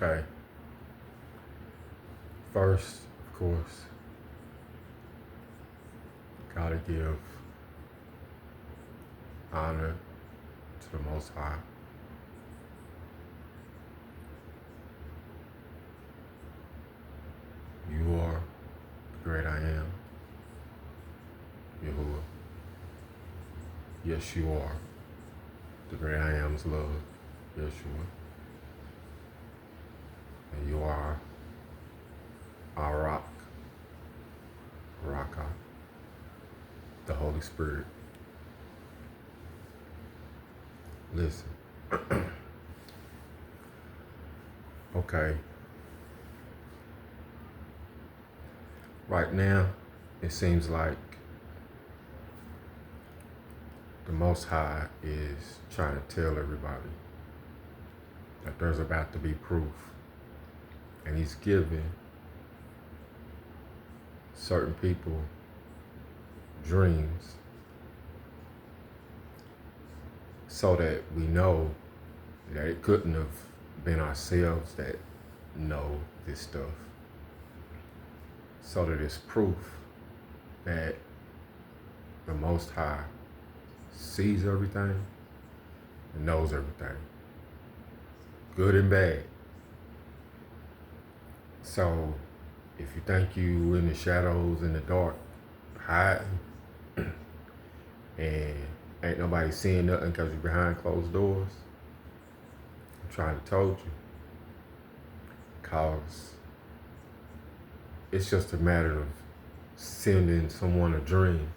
Okay. First, of course, gotta give honor to the Most High. You are the great I am, Yahuwah. Yes, you are the great I am's love, Yeshua. And you are our rock, Raka, the Holy Spirit. Listen. Okay. Right now, it seems like the Most High is trying to tell everybody that there's about to be proof. And he's giving certain people dreams so that we know that it couldn't have been ourselves that know this stuff. So that it's proof that the Most High sees everything and knows everything, good and bad. So if you think you in the shadows, in the dark, hiding, and ain't nobody seeing nothing because you're behind closed doors, I'm trying to told you. Cause it's just a matter of sending someone a dream,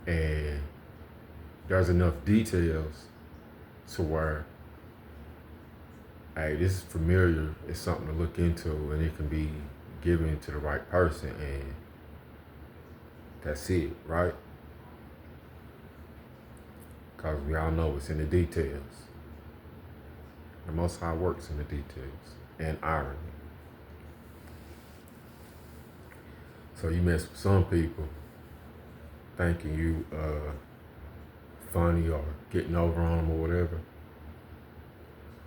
and there's enough details to where, hey, this is familiar, it's something to look into, and it can be given to the right person, and that's it, right? Because we all know it's in the details. The Most High works in the details, and irony. So you mess with some people thinking you funny or getting over on them or whatever,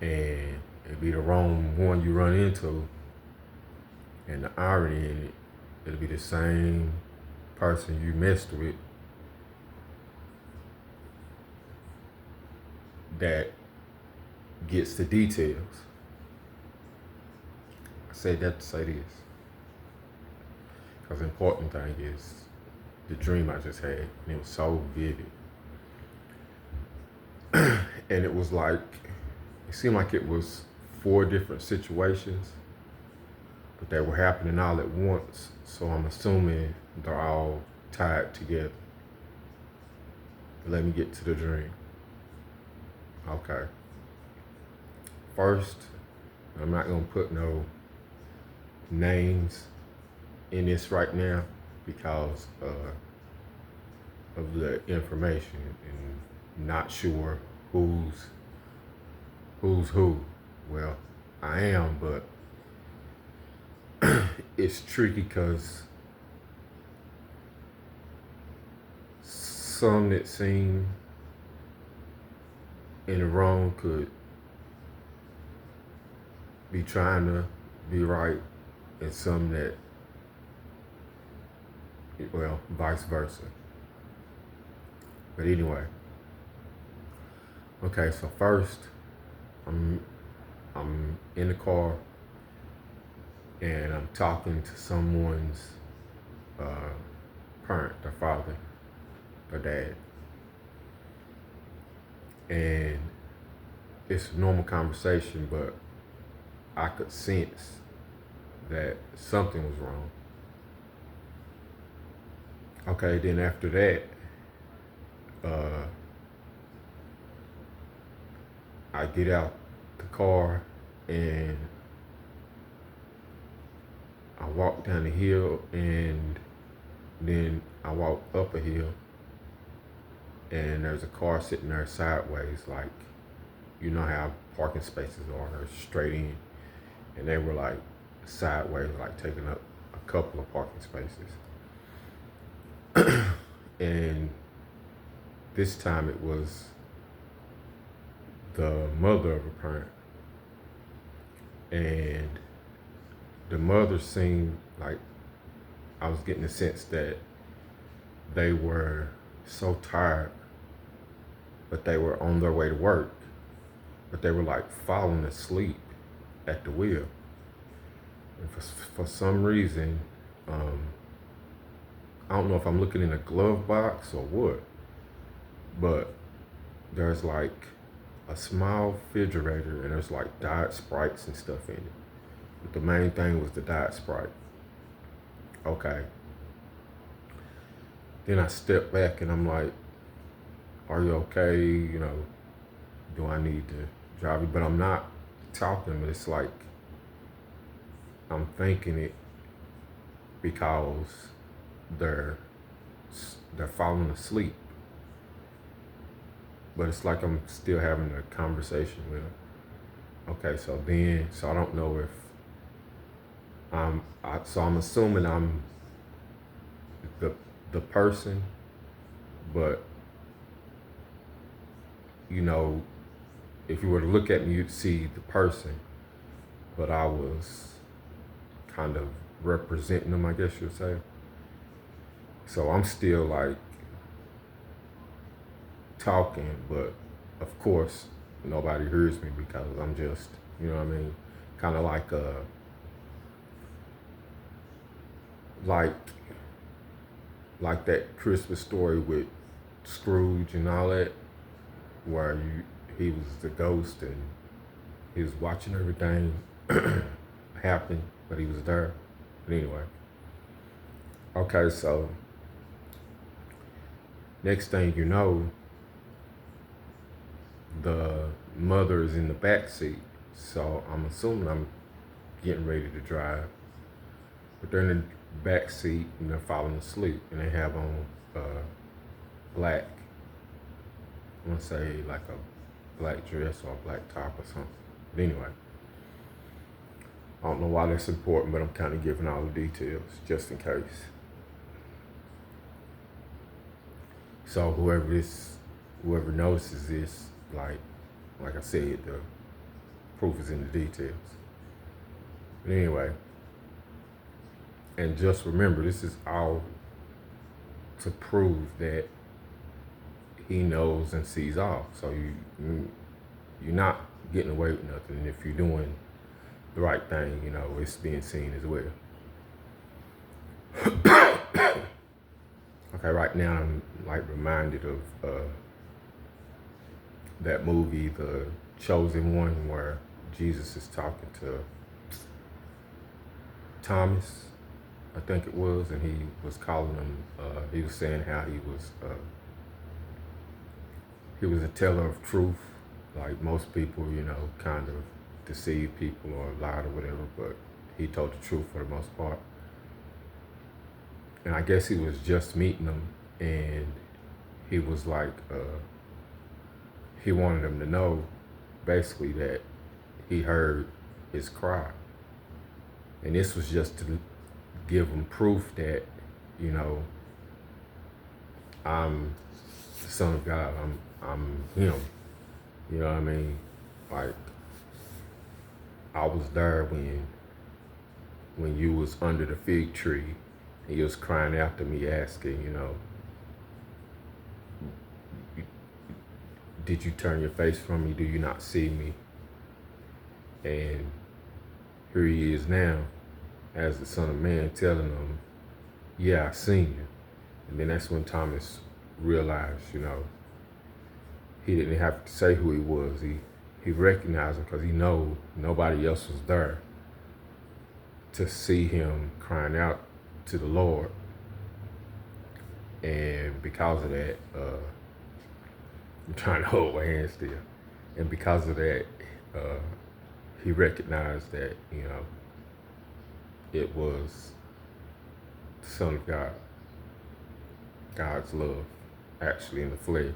and it'd be the wrong one you run into, and the irony in it, it'll be the same person you messed with that gets the details. I say that to say this, because the important thing is the dream I just had, and it was so vivid. And it was like, it seemed like it was 4 different situations, but they were happening all at once. So I'm assuming they're all tied together. Let me get to the dream. Okay. First, I'm not gonna put no names in this right now because of the information, and not sure who's who. Well, I am, but it's tricky because some that seem in the wrong could be trying to be right, and some that, well, vice versa. But anyway, okay, so first, I'm in the car, and I'm talking to someone's parent, their father, their dad. And it's a normal conversation, but I could sense that something was wrong. Okay, then after that, I get out the car and I walk down the hill, and then I walk up a hill, and there's a car sitting there sideways, like, you know how parking spaces are, they're straight in, and they were like sideways, like taking up a couple of parking spaces. And this time it was the mother of a parent. And the mother seemed like I was getting the sense that they were so tired, but they were on their way to work, but they were like falling asleep at the wheel. And for some reason, um, I don't know if I'm looking in a glove box or what, but there's like a small refrigerator and there's like Diet Sprites and stuff in it. But the main thing was the Diet Sprite. Okay. Then I step back and I'm like, are you okay? You know, do I need to drive you? But I'm not talking, but it's like I'm thinking it because they're falling asleep. But it's like I'm still having a conversation with them. Okay, so I don't know if so I'm assuming I'm the the person, but you know, if you were to look at me, you'd see the person, but I was kind of representing them, I guess you'd say. So I'm still like talking, but of course nobody hears me because I'm just, you know what I mean, kind of like like that Christmas story with Scrooge and all that, where he was the ghost and he was watching everything happen, but he was there. But anyway, okay, so next thing you know, the mother is in the back seat. So I'm assuming I'm getting ready to drive, but they're in the back seat and they're falling asleep, and they have on black. I want to say like a black dress or a black top or something. But anyway, I don't know why that's important, but I'm kind of giving all the details just in case. So whoever notices this, like I said, the proof is in the details. But anyway, and just remember, this is all to prove that he knows and sees all. So you're not getting away with nothing. And if you're doing the right thing, you know, it's being seen as well. Okay, right now I'm like reminded of that movie, The Chosen One, where Jesus is talking to Thomas, I think it was, and he was calling him, he was saying how he was a teller of truth. Like most people, you know, kind of deceive people or lied or whatever, but he told the truth for the most part. And I guess he was just meeting them, and he was like, he wanted them to know basically that he heard his cry. And this was just to give him proof that, you know, I'm the Son of God. I'm him. You know what I mean? Like, I was there when you was under the fig tree and you was crying after me, asking, you know, did you turn your face from me? Do you not see me? And here he is now as the Son of Man telling them, yeah, I seen you. And then that's when Thomas realized, you know, he didn't have to say who he was. He recognized him because he know nobody else was there to see him crying out to the Lord. And because of that, I'm trying to hold my hand still. And because of that, he recognized that, you know, it was the Son of God, God's love, actually in the flesh.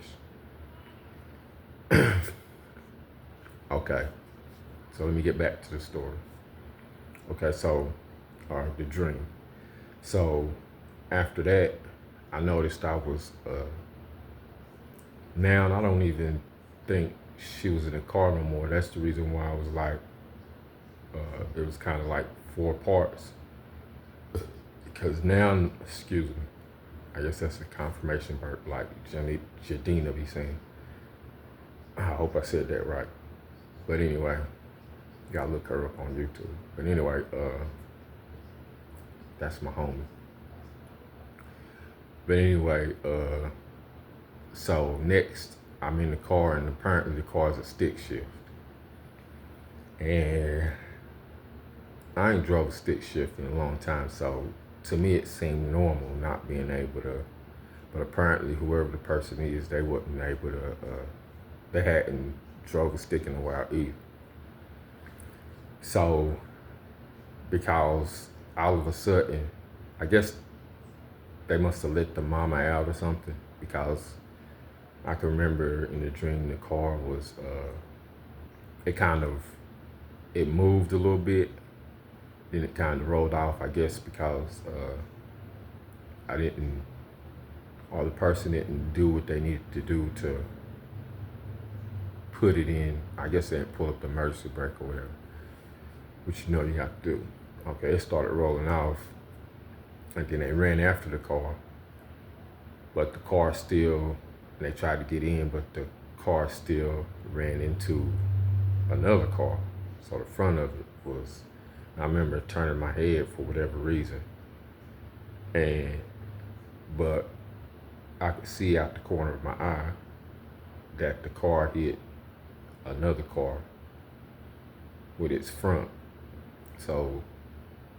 Okay, so let me get back to the story. Okay, so, or the dream. So after that, I noticed I was, now I don't even think she was in the car no more. That's the reason why I was like, It was kind of like 4 parts. Because now, excuse me, I guess that's a confirmation burp, like Jadina be saying. I hope I said that right. But anyway, you gotta look her up on YouTube. But anyway, that's my homie. But anyway, so next I'm in the car, and apparently the car's a stick shift. And I ain't drove a stick shift in a long time, so to me it seemed normal not being able to, but apparently whoever the person is, they wasn't able to, they hadn't drove a stick in a while either. So, because all of a sudden, I guess they must have let the mama out or something, because I can remember in the dream the car was, it moved a little bit, then it kind of rolled off, I guess because the person didn't do what they needed to do to put it in. I guess they didn't pull up the emergency brake or whatever, which you have to do. Okay, it started rolling off, and then they ran after the car, but the car still, they tried to get in, but the car still ran into another car. So the front of it was, I remember turning my head for whatever reason, but I could see out the corner of my eye that the car hit another car with its front. So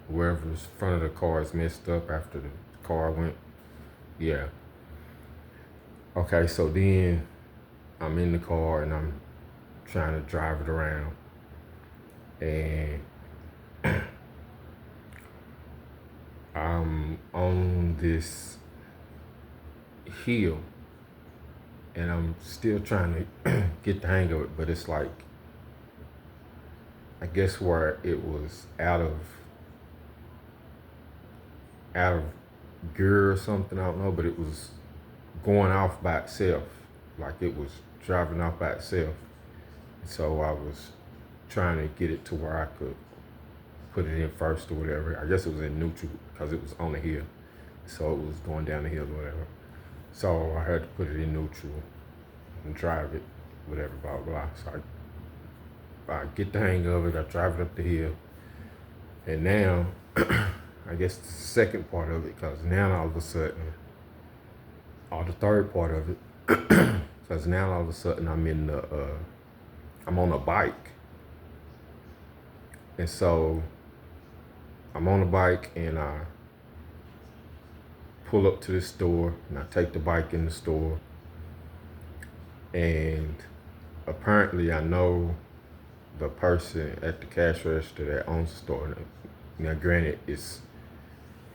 whoever's front of the car is messed up after the car went, yeah. Okay, so then I'm in the car and I'm trying to drive it around, and I'm on this hill, and I'm still trying to get the hang of it, but it's like, I guess where it was out of gear or something, I don't know, but it was going off by itself, like it was driving off by itself. So I was trying to get it to where I could put it in first or whatever. I guess it was in neutral because it was on the hill, so it was going down the hill or whatever. So I had to put it in neutral and drive it, whatever, blah, blah. So I get the hang of it, I drive it up the hill, and now, I guess the second part of it, because now all of a sudden, or the third part of it, because now all of a sudden I'm on a bike. And so I'm on a bike and I pull up to this store and I take the bike in the store. And apparently I know the person at the cash register that owns the store. Now granted, it's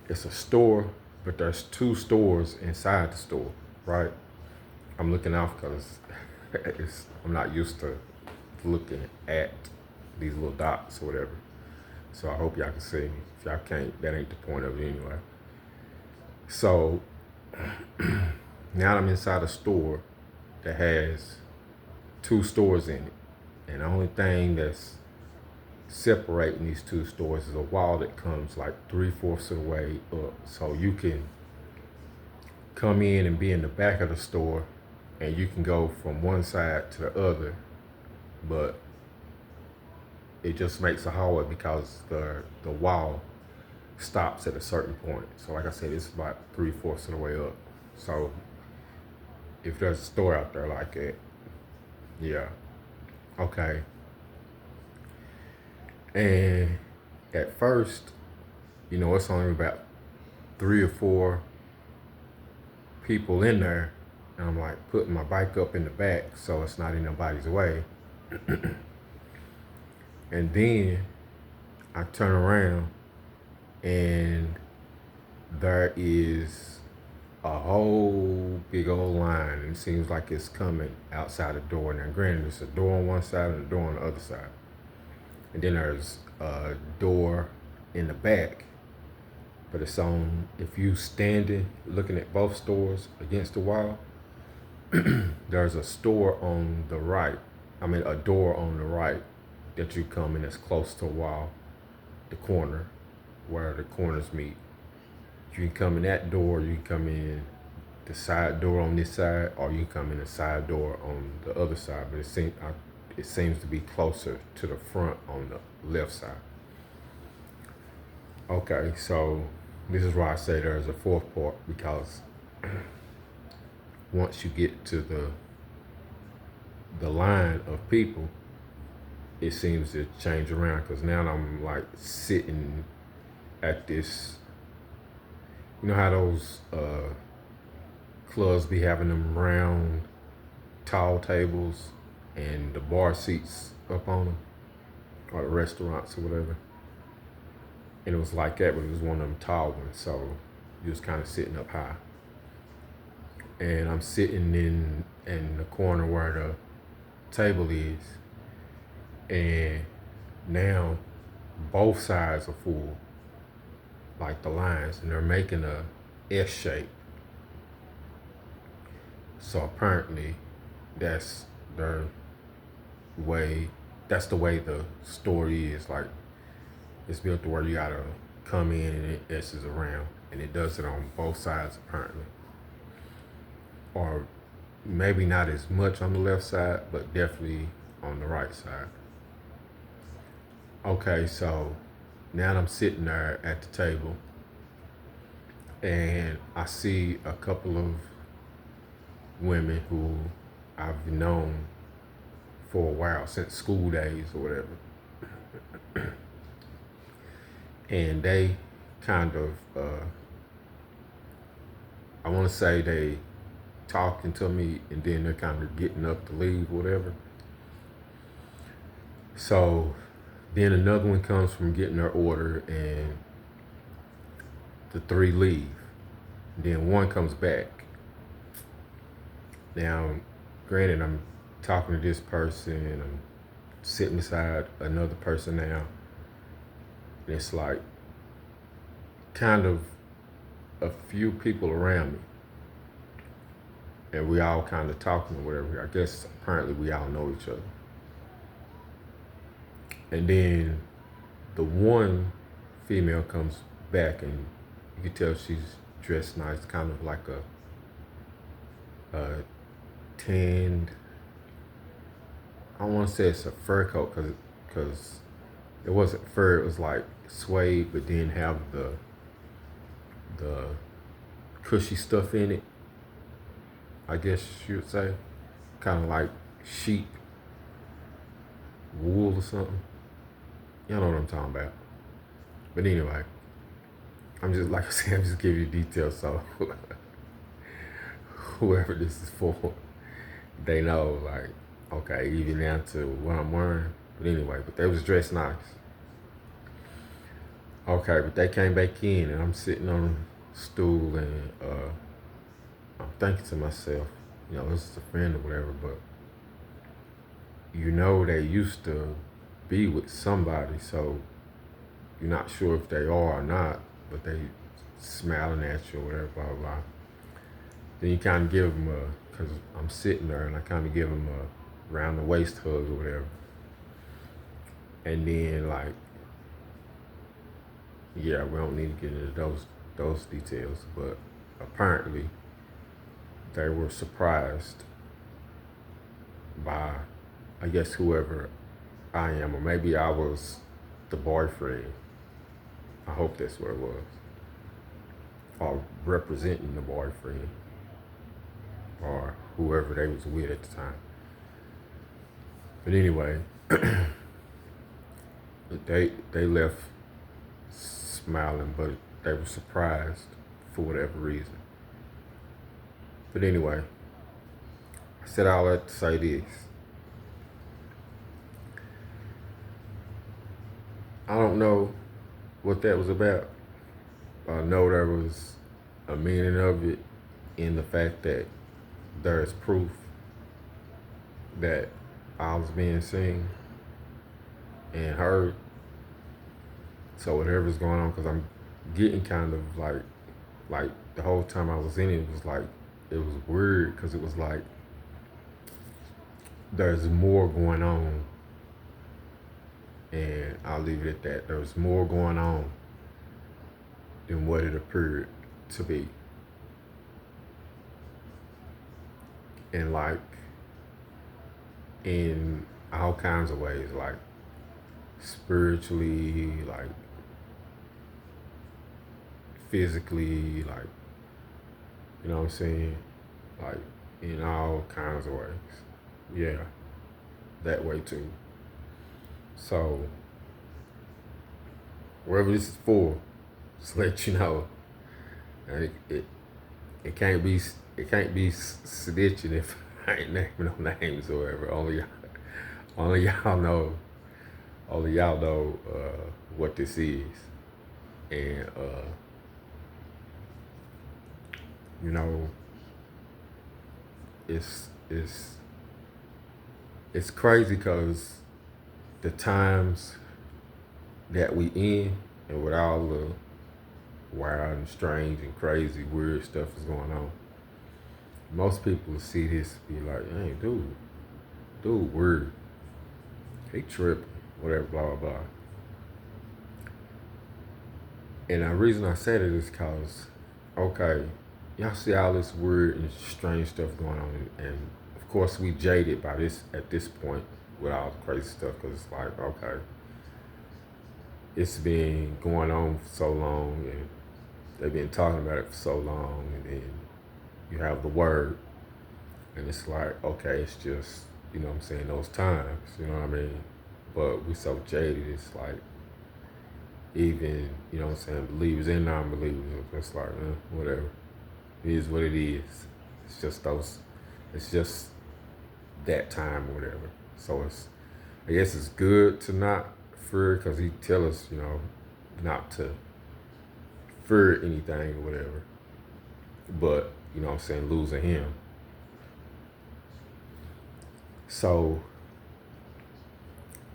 a store, but there's 2 stores inside the store, right? I'm looking off because I'm not used to looking at these little dots or whatever. So I hope y'all can see me. If y'all can't, that ain't the point of it anyway. So now I'm inside a store that has 2 stores in it. And the only thing that's separating these 2 stores is a wall that comes like 3/4 of the way up. So you can come in and be in the back of the store, and you can go from one side to the other, but it just makes a hallway because the wall stops at a certain point. So like I said, it's about 3/4 of the way up. So if there's a store out there like that, yeah, okay. And at first, it's only about 3 or 4 people in there, and I'm like putting my bike up in the back so it's not in nobody's way. And then I turn around and there is a whole big old line, and it seems like it's coming outside the door. Now granted, there's a door on one side and a door on the other side. And then there's a door in the back, but it's on, if you standing looking at both stores against the wall, there's a store on the right. A door on the right that you come in that's close to a wall, the corner, where the corners meet. You can come in that door, you can come in the side door on this side, or you can come in the side door on the other side. But it seems to be closer to the front on the left side. Okay, so this is why I say there's a fourth part, because once you get to the line of people, it seems to change around, because now I'm like sitting at this, you know how those clubs be having them round tall tables and the bar seats up on them, or the restaurants or whatever. And it was like that, but it was one of them tall ones, so you was kind of sitting up high. And I'm sitting in the corner where the table is, and now both sides are full, like the lines, and they're making a S shape. So apparently that's the way the story is. Like, it's built to where you gotta come in and it S's around, and it does it on both sides apparently. Or maybe not as much on the left side, but definitely on the right side. Okay, so now I'm sitting there at the table, and I see a couple of women who I've known for a while, since school days or whatever. And they kind of, I want to say they talking to me, and then they're kind of getting up to leave, whatever. So then another one comes from getting their order, and the three leave. Then one comes back. Now, granted, I'm talking to this person, and I'm sitting beside another person now. And it's like kind of a few people around me. And we all kind of talking or whatever. I guess apparently we all know each other. And then the one female comes back, and you can tell she's dressed nice, kind of like a tanned, I don't want to say it's a fur coat, because it wasn't fur, it was like suede, but didn't have the cushy stuff in it, I guess you would say. Kind of like sheep wool or something. Y'all know what I'm talking about. But anyway, I'm just, like I said, I'm just giving you details, so whoever this is for, they know, like, okay, even down to what I'm wearing. But anyway, but they was dressed nice. Okay, but they came back in, and I'm sitting on a stool, and I'm thinking to myself, this is a friend or whatever, but they used to be with somebody, so you're not sure if they are or not, but they smiling at you or whatever, blah, blah, blah. Then you kind of give them because I'm sitting there, and I kind of give them a round the waist hug or whatever. And then, like, yeah, we don't need to get into those details, but apparently they were surprised by, I guess, whoever I am, or maybe I was the boyfriend. I hope that's what it was. Or representing the boyfriend, or whoever they was with at the time. But anyway, they left smiling, but they were surprised for whatever reason. But anyway, I said all that to say this. I don't know what that was about. I know there was a meaning of it in the fact that there is proof that I was being seen and heard. So whatever's going on, because I'm getting kind of like the whole time I was in it, it was weird, because it was like there's more going on And I'll leave it at that. There was more going on than what it appeared to be. And like in all kinds of ways, like spiritually, like physically, like, you know what I'm saying? Like in all kinds of ways. Yeah, that way too. So wherever this is for, just let you know. And it can't be snitching if I ain't naming no names or whatever. Only y'all know. Only y'all know what this is, and you know, it's it's crazy because the times that we in, and with all the wild and strange and crazy weird stuff is going on, most people see this be like, hey, dude, weird, he tripping, whatever, blah blah blah. And the reason I said it is because, okay, y'all see all this weird and strange stuff going on, and of course we jaded by this at this point with all the crazy stuff, because it's like, okay, it's been going on for so long, and they've been talking about it for so long, and then you have the word, and it's like, okay, it's just, you know what I'm saying, those times, you know what I mean? But we so jaded, it's like, even, you know what I'm saying, believers and non-believers, it's like, whatever. It is what it is. It's just that time or whatever. So I guess it's good to not fear, because he tell us, you know, not to fear anything or whatever. But, you know what I'm saying, losing him. So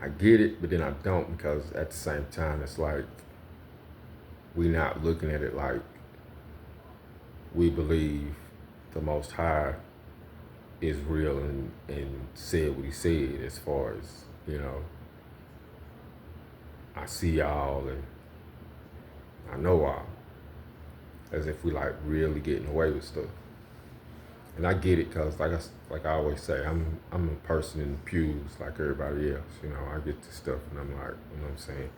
I get it, but then I don't, because at the same time, it's like we not looking at it like we believe the Most High is real and said what he said, as far as, you know, I see y'all and I know all, as if we like really getting away with stuff. And I get it, because like I always say, I'm a person in the pews like everybody else. You know, I get this stuff and I'm like, you know what I'm saying,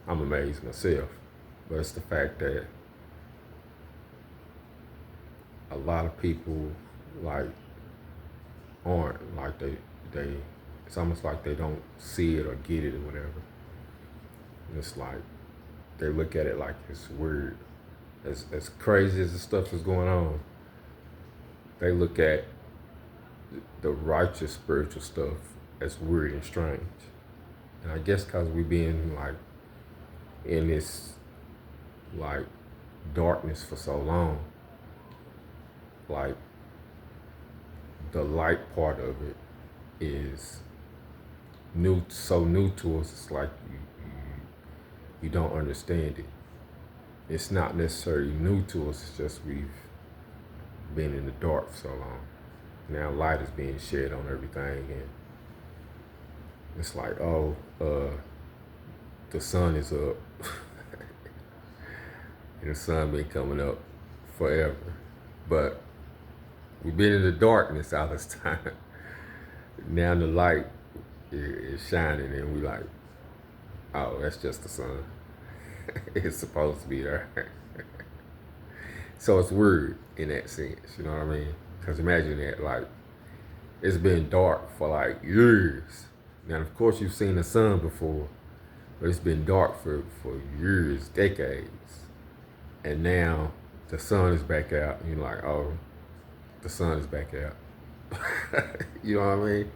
I'm amazed myself. But it's the fact that a lot of people like aren't like they it's almost like they don't see it or get it or whatever. And it's like they look at it like it's weird. As crazy as the stuff is going on, they look at the righteous spiritual stuff as weird and strange. And I guess because we been like in this like darkness for so long, like the light part of it is so new to us. It's like you don't understand it. It's not necessarily new to us. It's just we've been in the dark for so long. Now light is being shed on everything, and it's like, oh, the sun is up. And the sun been coming up forever. But we've been in the darkness all this time. Now the light is shining, and we like, oh, that's just the sun. It's supposed to be there. So it's weird in that sense, you know what I mean? Because imagine that, like, it's been dark for like years. Now, of course, you've seen the sun before, but it's been dark for years, decades. And now the sun is back out, and you're like, oh, the sun is back out. You know what I mean?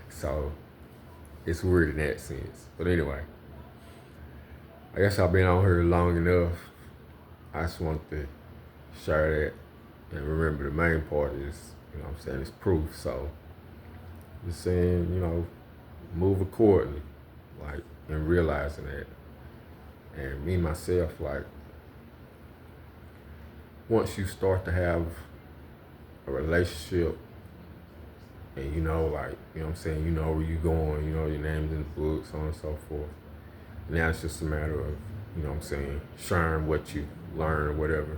So it's weird in that sense. But anyway, I guess I've been on here long enough. I just want to share that. And remember, the main part is, you know what I'm saying, it's proof. So just saying, you know, move accordingly, like, and realizing that. And me myself, like, once you start to have a relationship And you know, like, you know what I'm saying, you know where you're going, you know your name's in the book, so on and so forth. Now it's just a matter of, you know what I'm saying, sharing what you learn or whatever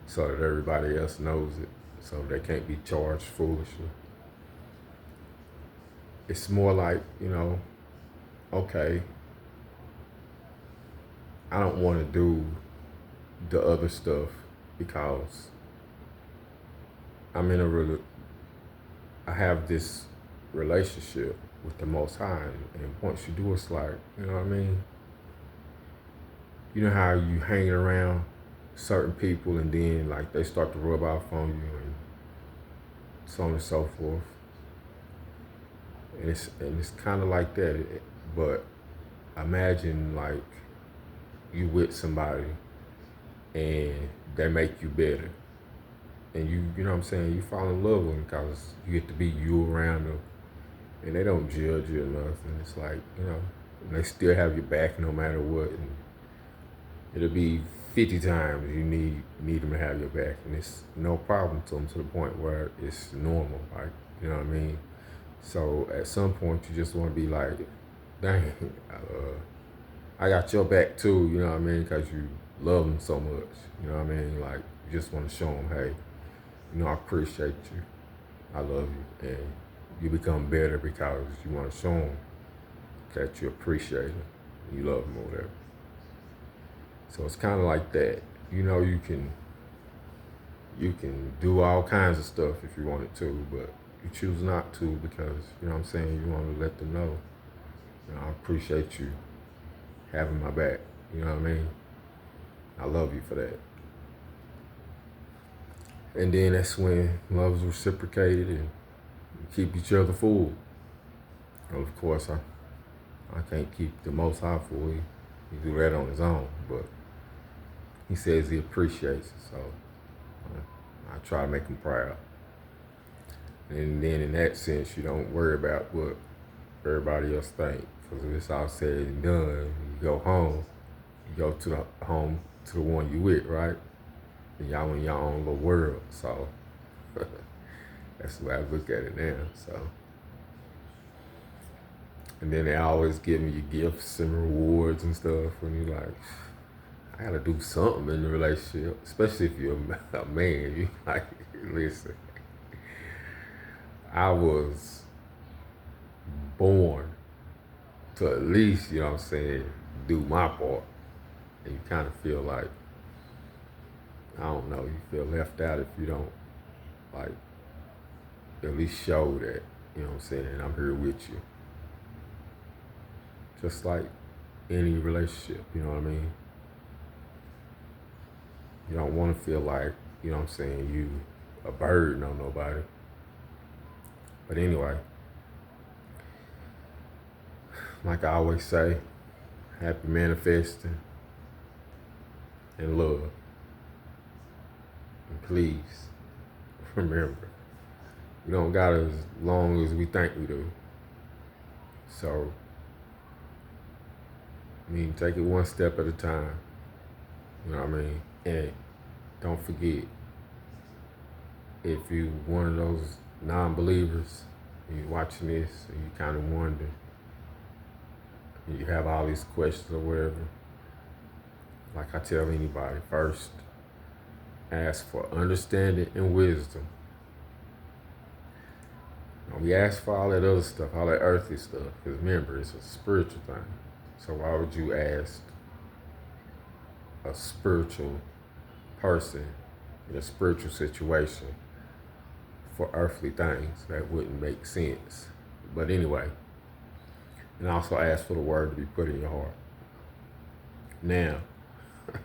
so that everybody else knows it, so they can't be charged foolishly. It's more like, you know, okay, I don't want to do the other stuff because I'm in I have this relationship with the Most High, and once you do, it's like, you know what I mean? You know how you hang around certain people and then like they start to rub off on you and so on and so forth. And it's kind of like that. But imagine like you with somebody and they make you better, and you know what I'm saying, you fall in love with them because you get to be you around them, and they don't judge you or nothing. It's like, you know, and they still have your back no matter what, and it'll be 50 times you need them to have your back, and it's no problem to them to the point where it's normal, like, you know what I mean? So at some point you just want to be like, dang, I got your back too, you know what I mean? Because you love them so much, you know what I mean? Like, you just want to show them, hey, you know, I appreciate you, I love you, and you become better because you want to show them that you appreciate them, you love them or whatever. So it's kind of like that. You know, you can do all kinds of stuff if you wanted to, but you choose not to because, you know what I'm saying, you want to let them know, you know, I appreciate you having my back. You know what I mean? I love you for that. And then that's when love's reciprocated and you keep each other full. And of course, I can't keep the Most High full. He do that on his own, but he says he appreciates it, so I try to make him proud. And then in that sense, you don't worry about what everybody else think, because if it's all said and done, you go home, you go to the home to the one you with, right? And y'all in your own little world, so that's the way I look at it now. So, and then they always give me your gifts and rewards and stuff, and you're like, I gotta do something in the relationship, especially if you're a man. You like, listen, I was born to at least, you know what I'm saying, do my part. And you kind of feel like, I don't know, you feel left out if you don't, like, at least show that, you know what I'm saying, I'm here with you. Just like any relationship, you know what I mean? You don't want to feel like, you know what I'm saying, you a burden on nobody. But anyway, like I always say, happy manifesting and love. And please remember, we don't got as long as we think we do. So, I mean, take it one step at a time. You know what I mean? And don't forget, if you one of those non-believers and you're watching this and you kind of wonder, and you have all these questions or whatever, like I tell anybody, first, ask for understanding and wisdom. Now, we ask for all that other stuff, all that earthly stuff, because remember, it's a spiritual thing. So why would you ask a spiritual person in a spiritual situation for earthly things? That wouldn't make sense. But anyway, and also ask for the word to be put in your heart. Now, I'm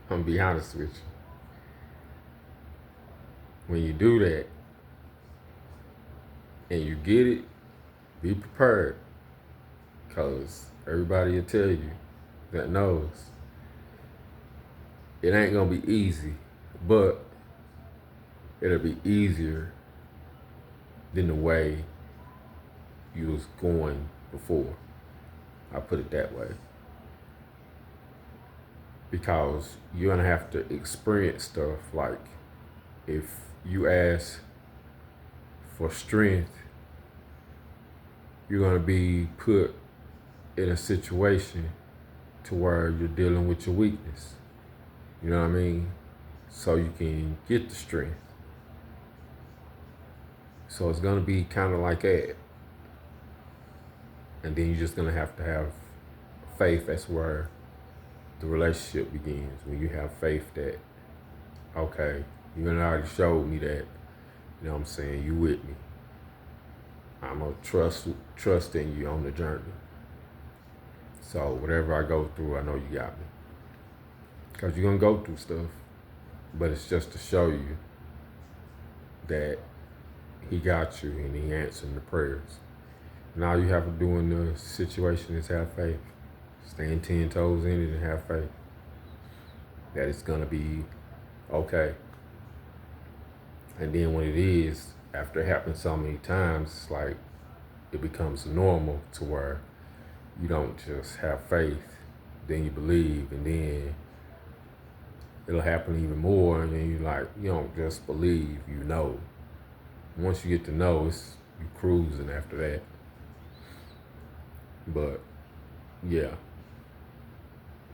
gonna be honest with you. When you do that and you get it, be prepared, because everybody will tell you that knows it ain't gonna be easy, but it'll be easier than the way you was going before. I put it that way. Because you're gonna have to experience stuff like, if you ask for strength you're going to be put in a situation to where you're dealing with your weakness. You know what I mean? So you can get the strength. So it's going to be kind of like that. And then you're just going to have faith. That's where the relationship begins. When you have faith that, okay, you already showed me that, you know what I'm saying, you with me. I'm going to trust in you on the journey. So whatever I go through, I know you got me. Because you're going to go through stuff. But it's just to show you that he got you and he answered the prayers. And all you have to do in the situation is have faith. Stand 10 toes in it and have faith that it's going to be okay. And then when it is, after it happens so many times, it's like it becomes normal to where you don't just have faith, then you believe, and then it'll happen even more, and then you don't just believe, you know. Once you get to know, it's you cruising after that. But yeah,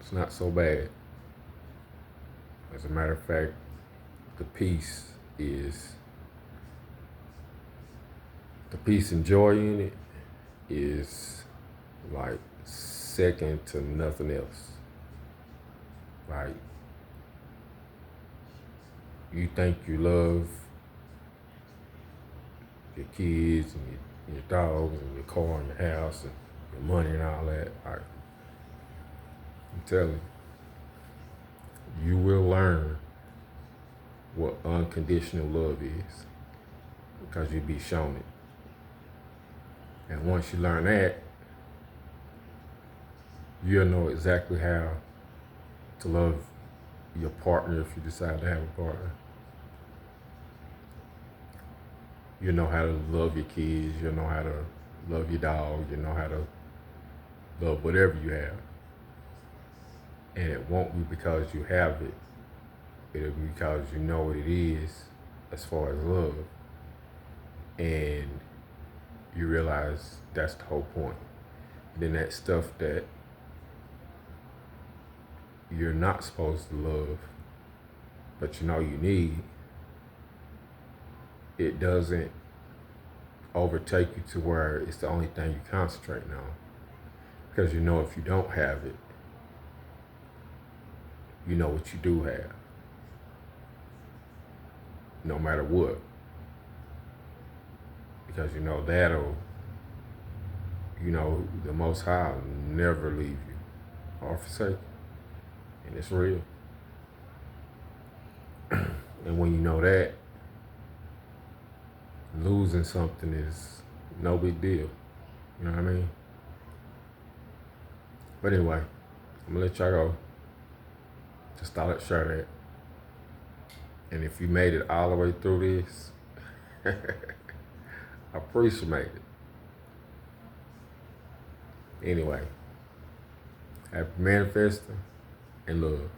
it's not so bad. As a matter of fact, the peace and joy in it is like second to nothing else. Like, you think you love your kids and your dogs and your car and your house and your money and all that. I'm telling you, you will learn what unconditional love is because you'll be shown it. And once you learn that, you'll know exactly how to love your partner if you decide to have a partner. You know how to love your kids, you know how to love your dog, you know how to love whatever you have. And it won't be because you have it. It'll be because you know what it is as far as love. And you realize that's the whole point. Then that stuff that you're not supposed to love, but you know you need, it doesn't overtake you to where it's the only thing you concentrate on. Because you know if you don't have it, you know what you do have. No matter what. Because you know the Most High will never leave you or forsake you. And it's real. And when you know that, losing something is no big deal. You know what I mean? But anyway, I'm gonna let y'all go. Just thought I'd share that. And if you made it all the way through this, I appreciate it. Anyway, happy manifesting and love.